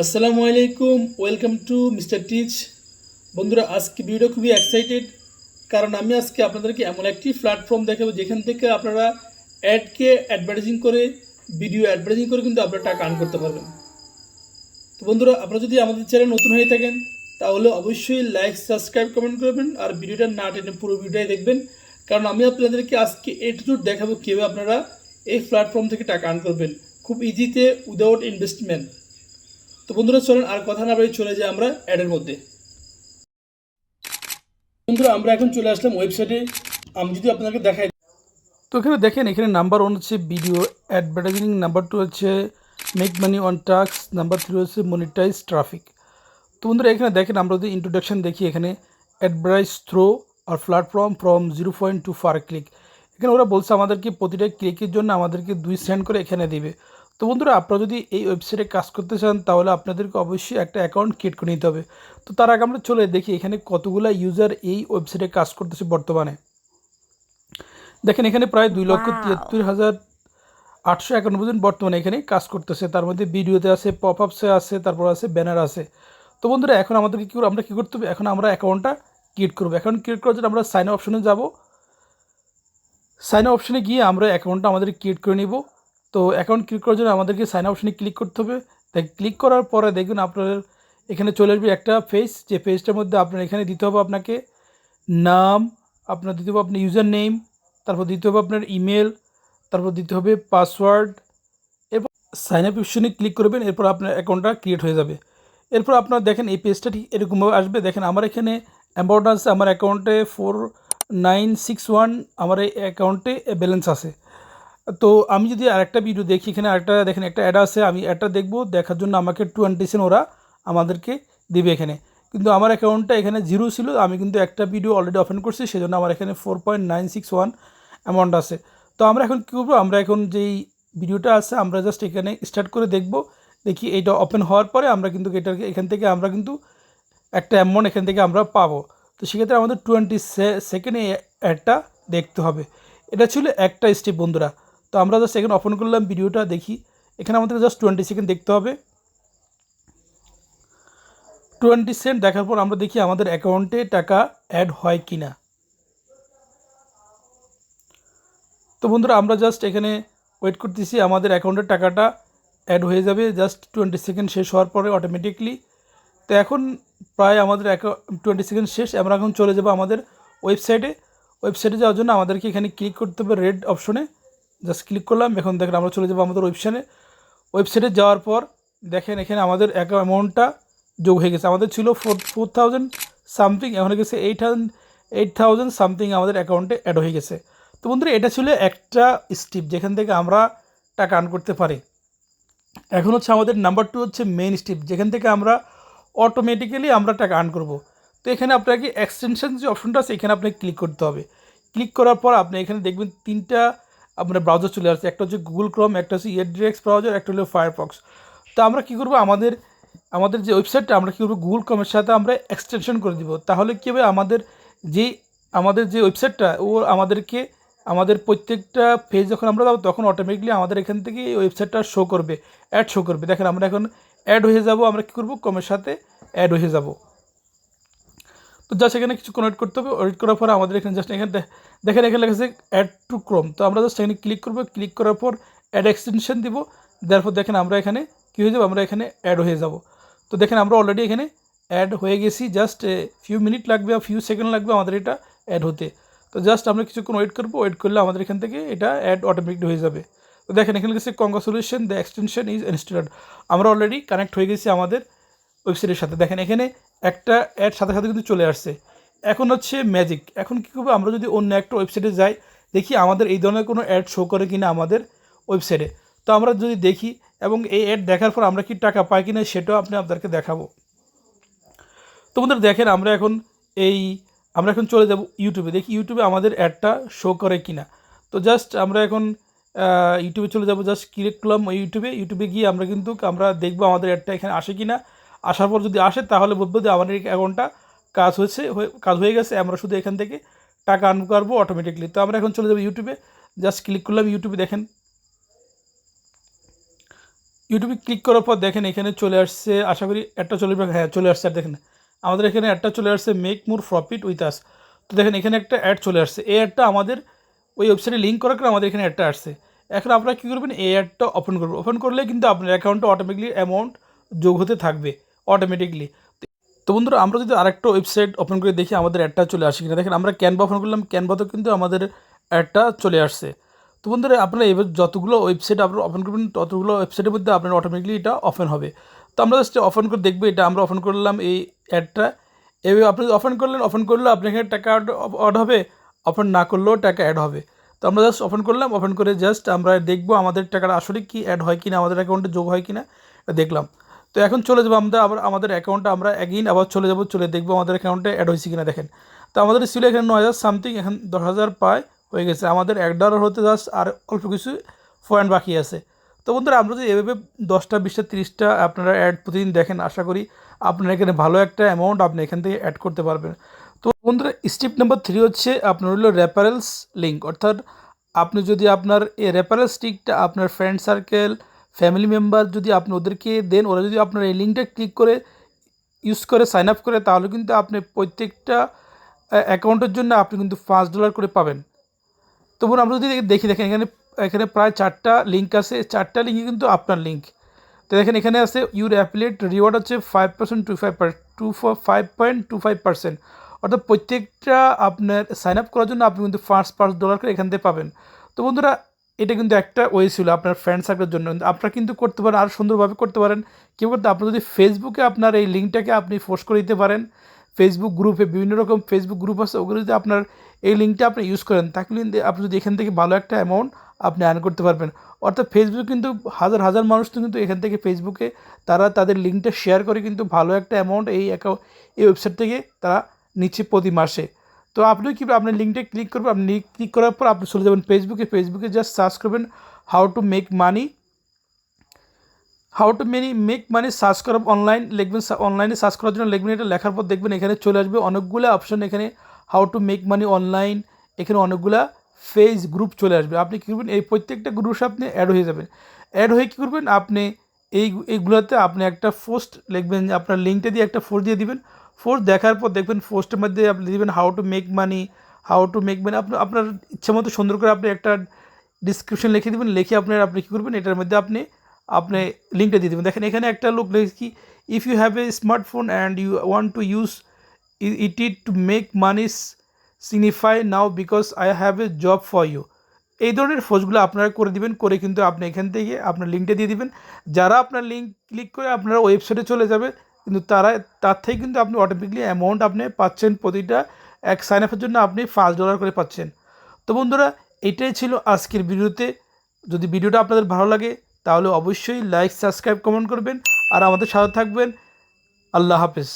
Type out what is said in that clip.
আসসালামু আলাইকুম, welcome to mister teach. বন্ধুরা, আজকে ভিডিও খুবই এক্সাইটেড, কারণ আমি আজকে আপনাদেরকে এমন একটি প্ল্যাটফর্ম দেখাবো যেখান থেকে আপনারা অ্যাডভার্টাইজিং করে, ভিডিও অ্যাডভার্টাইজিং করে কিন্তু আপনারা টাকা আর্ন করতে পারবেন। তো বন্ধুরা, আপনারা যদি আমাদের চ্যানেল নতুন হয়ে থাকেন তাহলে অবশ্যই লাইক, সাবস্ক্রাইব, কমেন্ট করবেন আর ভিডিওটা না টেনে পুরো ভিডিওটাই দেখবেন, কারণ আমি আপনাদেরকে আজকে এ টু জেড দেখাবো কীভাবে আপনারা এই প্ল্যাটফর্ম থেকে টাকা আর্ন করবেন খুব ইজিতে, উইদাউট ইনভেস্টমেন্ট। তো বন্ধুরা, চলেন আর কথা না বলে চলে যাই আমরা অ্যাডের মধ্যে। বন্ধুরা, আমরা এখন চলে আসলাম ওয়েবসাইটে। আমি যদি আপনাকে দেখাই, তো এখানে দেখেন, এখানে নাম্বার 1 হচ্ছে ভিডিও অ্যাডভার্টাইজিং, নাম্বার 2 হচ্ছে make money on task, number 3 হচ্ছে মনিটাইজ ট্রাফিক। তো বন্ধুরা, এখানে দেখেন, আমরা যদি ইন্ট্রোডাকশন দেখি, এখানে advertise through our platform from 0.2 per click. এখানে ওরা বলছে আমাদেরকে প্রতিটা ক্লিকের জন্য আমাদেরকে 2 সেন্ট করে এখানে দিবে। তো বন্ধুরা, আপনারা যদি এই ওয়েবসাইটে কাজ করতে চান তাহলে আপনাদেরকে অবশ্যই একটা অ্যাকাউন্ট ক্রিয়েট করে নিতে হবে। তো তার আগে আমরা চলে দেখি এখানে কতগুলো ইউজার এই ওয়েবসাইটে কাজ করতেছে বর্তমানে। দেখেন, এখানে প্রায় 2,73,891 জন বর্তমানে এখানে কাজ করতেছে। তার মধ্যে ভিডিওতে আছে, পপ আপসে আছে, তারপর আছে ব্যানার আছে। তো বন্ধুরা, এখন আমাদেরকে আমরা কী করতে হবে, এখন আমরা অ্যাকাউন্টটা ক্রিয়েট করবো। অ্যাকাউন্ট ক্রিয়েট করার জন্য আমরা সাইন আপ অপশনে যাব। সাইন আপ অপশনে গিয়ে আমরা অ্যাকাউন্টটা আমাদের ক্রিয়েট করে নিব। তো অ্যাকাউন্ট ক্রিয়েট করার জন্য আমাদেরকে সাইন আপ অপশনে ক্লিক করতে হবে। তাই ক্লিক করার পরে দেখবেন আপনার এখানে চলে আসবে একটা পেজ, যে পেজটার মধ্যে আপনার এখানে দিতে হবে আপনাকে নাম, আপনার দিতে হবে আপনার ইউজার নেম, তারপর দিতে হবে আপনার ইমেল, তারপর দিতে হবে পাসওয়ার্ড। এরপর সাইন আপ অপশনে ক্লিক করবেন, এরপর আপনার অ্যাকাউন্টটা ক্রিয়েট হয়ে যাবে। এরপর আপনার দেখেন এই পেজটা ঠিক এরকমভাবে আসবে। দেখেন, আমার এখানে অ্যামাউন্ট আছে, আমার অ্যাকাউন্টে 4961 আমার এই অ্যাকাউন্টে ব্যালেন্স আছে। তো আমি যদি আরেকটা ভিডিও দেখি, এখানে আরেকটা দেখেন একটা অ্যাড আছে, আমি অ্যাডটা দেখবো, দেখার জন্য আমাকে 20 সেন্ট ওরা আমাদেরকে দিবে এখানে। কিন্তু আমার অ্যাকাউন্টটা এখানে 0 ছিল, আমি কিন্তু একটা ভিডিও অলরেডি ওপেন করছি, সেজন্য আমার এখানে 4.961 অ্যামাউন্ট আছে। তো আমরা এখন কী করবো, আমরা এখন যেই ভিডিওটা আছে আমরা জাস্ট এখানে স্টার্ট করে দেখব। দেখি এইটা ওপেন হওয়ার পরে আমরা কিন্তু এটাকে এখান থেকে আমরা কিন্তু একটা অ্যামাউন্ট এখান থেকে আমরা পাবো। তো সেক্ষেত্রে আমাদের 20 সেকেন্ডে অ্যাডটা দেখতে হবে। এটা ছিল একটা স্টেপ বন্ধুরা। তো আমরা জাস্ট এখানে ওপেন করলাম ভিডিওটা, দেখি এখানে আমাদের জাস্ট 20 সেকেন্ড দেখতে হবে। 20 সেকেন্ড দেখার পর আমরা দেখি আমাদের অ্যাকাউন্টে টাকা অ্যাড হয় কি না। তো বন্ধুরা, আমরা জাস্ট এখানে ওয়েট করতেছি, আমাদের অ্যাকাউন্টের টাকাটা অ্যাড হয়ে যাবে জাস্ট 20 সেকেন্ড শেষ হওয়ার পরে অটোমেটিকলি। তো এখন প্রায় আমাদের 20 সেকেন্ড শেষ। আমরা এখন চলে যাব আমাদের ওয়েবসাইটে। ওয়েবসাইটে যাওয়ার জন্য আমাদেরকে এখানে ক্লিক করতে হবে রেড অপশনে, জাস্ট ক্লিক করলাম। এখন দেখেন আমরা চলে যাবো আমাদের ওয়েবসাইটে যাওয়ার পর দেখেন এখানে আমাদের অ্যামাউন্টটা যোগ হয়ে গেছে। আমাদের ছিল 4,000 সামথিং, এখন হয়ে গেছে 8,000 সামথিং আমাদের অ্যাকাউন্টে অ্যাড হয়ে গেছে। তো বন্ধুরা, এটা ছিল একটা স্টেপ যেখান থেকে আমরা টাকা আর্ন করতে পারি। এখন হচ্ছে আমাদের নাম্বার 2 হচ্ছে মেইন স্টেপ, যেখান থেকে আমরা অটোমেটিক্যালি আমরা টাকা আর্ন করব। তো এখানে আপনাকে এক্সটেনশন যে অপশনটা আছে এখানে আপনাকে ক্লিক করতে হবে। ক্লিক করার পর আপনি এখানে দেখবেন 3টা আপনার ব্রাউজার চলে আসছে, একটা হচ্ছে গুগল ক্রোম, একটা হচ্ছে এড্রেক্স ব্রাউজার, একটা হলো ফায়ারফক্স। তো আমরা কী করবো, আমাদের যে ওয়েবসাইটটা আমরা কী করবো, গুগল ক্রোমের সাথে আমরা এক্সটেনশন করে দিব। তাহলে কী হবে, আমাদের যে ওয়েবসাইটটা ও আমাদেরকে আমাদের প্রত্যেকটা পেজ যখন আমরা যাবো তখন অটোমেটিকলি আমাদের এখান থেকে এই ওয়েবসাইটটা শো করবে, অ্যাড শো করবে। দেখেন আমরা এখন অ্যাড হয়ে যাব, আমরা কী করবো, ক্রমের সাথে অ্যাড হয়ে যাব। তো জাস্ট এখানে কিছুক্ষণ ওয়েট করতে হবে। ওয়েট করার পর আমাদের এখানে জাস্ট এখানে দেখেন এখানে লেখা আছে অ্যাড টু ক্রোম। তো আমরা জাস্ট এখানে ক্লিক করবো, ক্লিক করার পর অ্যাড এক্সটেনশন দিব। তারপর দেখেন আমরা এখানে কী হয়ে যাবো, আমরা এখানে অ্যাড হয়ে যাব। তো দেখেন আমরা অলরেডি এখানে অ্যাড হয়ে গেছি, জাস্ট ফিউ মিনিট লাগবে বা ফিউ সেকেন্ড লাগবে আমাদের এটা অ্যাড হতে। তো জাস্ট আমরা কিছুক্ষণ ওয়েট করবো, ওয়েট করলে আমাদের এখান থেকে এটা অ্যাড অটোমেটিক হয়ে যাবে। তো দেখেন এখানে গেছে congratulation, the extension is installed. আমরা অলরেডি কানেক্ট হয়ে গেছি আমাদের ওয়েবসাইটের সাথে। দেখেন এখানে একটা অ্যাড সাথে সাথে কিন্তু চলে আসছে। এখন হচ্ছে ম্যাজিক, এখন কী করবো, আমরা যদি অন্য একটা ওয়েবসাইটে যাই, দেখি আমাদের এই ধরনের কোনো অ্যাড শো করে কিনা আমাদের ওয়েবসাইটে। তো আমরা যদি দেখি এবং এই অ্যাড দেখার পর আমরা কি টাকা পাই কিনা সেটাও আপনাদেরকে দেখাবো। তো বন্ধুরা দেখেন আমরা এখন চলে যাব ইউটিউবে, দেখি ইউটিউবে আমাদের অ্যাডটা শো করে কিনা। তো জাস্ট আমরা এখন ইউটিউবে চলে যাব, জাস্ট ক্লিক করলাম ইউটিউবে গিয়ে আমরা দেখবো আমাদের অ্যাডটা এখানে আসে কিনা। আসার পর যদি আসে তাহলে বলবো যে আমাদের অ্যাকাউন্টটা কাজ হয়ে গেছে, আমরা শুধু এখান থেকে টাকা আর্ন করবো অটোমেটিকলি। তো আমরা এখন চলে যাবো ইউটিউবে, জাস্ট ক্লিক করলাম ইউটিউবে। দেখেন ইউটিউবে ক্লিক করার পর দেখেন এখানে চলে আসছে, আশা করি অ্যাডটা চলে আসবে। হ্যাঁ চলে আসছে। আর দেখেন আমাদের এখানে অ্যাডটা চলে আসছে, make more profit with us. তো দেখেন এখানে একটা অ্যাড চলে আসছে। এই অ্যাডটা আমাদের ওই ওয়েবসাইটে লিঙ্ক করার কারণে আমাদের এখানে অ্যাডটা আসছে। এখন আপনারা কী করবেন, এই অ্যাডটা ওপেন করবেন। ওপেন করলে কিন্তু আপনার অ্যাকাউন্টে অটোমেটিকলি অ্যামাউন্ট যোগ হতে থাকবে অটোমেটিকলি। তো বন্ধুরা আমরা যদি আরেকটা ওয়েবসাইট ওপেন করে দেখি আমাদের অ্যাডটা চলে আসে কিনা। দেখেন আমরা ক্যানভা ওপেন করলাম, ক্যানভাতেও কিন্তু আমাদের অ্যাডটা চলে আসছে। তো বন্ধুরা আপনারা এবার যতগুলো ওয়েবসাইট আপনারা ওপেন করবেন ততগুলো ওয়েবসাইটের মধ্যে আপনার অটোমেটিকলি এটা ওপেন হবে। তো আমরা জাস্ট ওপেন করে দেখবো। এটা আমরা ওপেন করলাম এই অ্যাডটা। এবার আপনি ওপেন করলেন, ওপেন করলেও আপনার এখানে টাকা অ্যাড হবে, ওপেন না করলেও টাকা অ্যাড হবে। তো আমরা জাস্ট ওপেন করলাম, ওপেন করে জাস্ট আমরা দেখবো আমাদের টাকাটা আসলে কি অ্যাড হয় কিনা, আমাদের অ্যাকাউন্টে যোগ হয় কিনা দেখলাম। তো এখন চলে যাবো আমরা আবার আমাদের অ্যাকাউন্টে, আমরা অ্যাগেইন আবার চলে যাবো, চলে দেখবো আমাদের অ্যাকাউন্টে অ্যাড হয়েছে কিনা। দেখেন তো আমাদের ছিল এখানে 9,000 সামথিং, এখন 10,000 পায় হয়ে গেছে। আমাদের $1 হতে জাস্ট আর অল্প কিছু পয়েন্ট বাকি আছে। তো বন্ধুরা আমরা যদি এভাবে 10টা 20টা 30টা আপনারা অ্যাড প্রতিদিন দেখেন, আশা করি আপনারা এখানে ভালো একটা অ্যামাউন্ট আপনি এখান থেকে অ্যাড করতে পারবেন। তো বন্ধুরা স্টেপ নাম্বার 3 হচ্ছে আপনার হলো রেফারেলস লিঙ্ক। অর্থাৎ আপনি যদি আপনার এই রেফারেলস লিঙ্কটা আপনার ফ্রেন্ড সার্কেল, ফ্যামিলি মেম্বার যদি আপনি ওদেরকে দেন, ওরা যদি আপনার এই লিঙ্কটা ক্লিক করে ইউজ করে সাইন আপ করে, তাহলে কিন্তু আপনি প্রত্যেকটা অ্যাকাউন্টের জন্য আপনি কিন্তু $5 করে পাবেন। তো বোন আমরা যদি দেখি, দেখেন এখানে এখানে প্রায় 4টা লিঙ্ক আছে, 4টা লিঙ্কই কিন্তু আপনার লিঙ্ক। তো দেখেন এখানে আছে ইউর অ্যাফিলিয়েট রিওয়ার্ড হচ্ছে 5% 5.25%। অর্থাৎ প্রত্যেকটা আপনার সাইন আপ করার জন্য আপনি কিন্তু $5 করে এখান থেকে পাবেন। তো বন্ধুরা এটা কিন্তু একটা ওয়ে ছিল আপনার ফ্রেন্ড সার্কেলের জন্য। আপনারা কিন্তু করতে পারেন, আরও সুন্দরভাবে করতে পারেন। কী করতে, আপনি যদি ফেসবুকে আপনার এই লিঙ্কটাকে আপনি পোস্ট করে দিতে পারেন। ফেসবুক গ্রুপে বিভিন্ন রকম ফেসবুক গ্রুপ আছে, ওগুলো যদি আপনার এই লিঙ্কটা আপনি ইউজ করেন, তাহলে কিন্তু আপনি যদি এখান থেকে ভালো একটা অ্যামাউন্ট আপনি আর্ন করতে পারবেন। অর্থাৎ ফেসবুক কিন্তু হাজার হাজার মানুষ তো কিন্তু এখান থেকে ফেসবুকে তারা তাদের লিঙ্কটা শেয়ার করে কিন্তু ভালো একটা অ্যামাউন্ট এই ওয়েবসাইট থেকে তারা নিচ্ছে প্রতি মাসে। তো আপনিও কি আপনার লিঙ্কটা ক্লিক করবেন, আপনি ক্লিক করার পর আপনি চলে যাবেন ফেসবুকে জাস্ট সার্চ করবেন how to make money, make money search করা অনলাইন লিখবেন। অনলাইনে সার্চ করার জন্য লিখবেন, এটা লেখার পর দেখবেন এখানে চলে আসবে অনেকগুলো অপশন। এখানে how to make money online, এখানে অনেকগুলা ফেজ গ্রুপ চলে আসবে। আপনি কী করবেন, এই প্রত্যেকটা গ্রুপে আপনি অ্যাড হয়ে যাবেন। অ্যাড হয়ে কী করবেন, আপনি এইগুলোতে আপনি একটা পোস্ট লিখবেন, আপনার লিঙ্কটা দিয়ে একটা পোস্ট দিয়ে দিবেন। পোস্ট দেখার পর দেখবেন পোস্টের মধ্যে আপনি দিবেন হাউ টু মেক মানি, আপনার ইচ্ছা মতো সুন্দর করে আপনি একটা ডিসক্রিপশন লিখে দেবেন। লিখে আপনি কী করবেন, এটার মধ্যে আপনি লিঙ্কটা দিয়ে দেবেন। দেখেন এখানে একটা লোক লিখেছে কি, if you have a smartphone and you want to use it to make money signify now because I have a job for you. এই ধরনের পোস্টগুলো আপনারা করে দিবেন, করে কিন্তু আপনি এখান থেকে আপনার লিঙ্কটা দিয়ে দিবেন। যারা আপনার লিঙ্ক ক্লিক করে আপনারা ওয়েবসাইটে চলে যাবে, কিন্তু তার থেকে কিন্তু আপনি অটোমেটিকলি অ্যামাউন্ট আপনি পাচ্ছেন। প্রতিটা এক সাইন আপের জন্য আপনি $5 করে পাচ্ছেন। তো বন্ধুরা এটাই ছিল আজকের ভিডিওতে। যদি ভিডিওটা আপনাদের ভালো লাগে তাহলে অবশ্যই লাইক, সাবস্ক্রাইব, কমেন্ট করবেন আর আমাদের সাথে থাকবেন। আল্লাহ হাফেজ।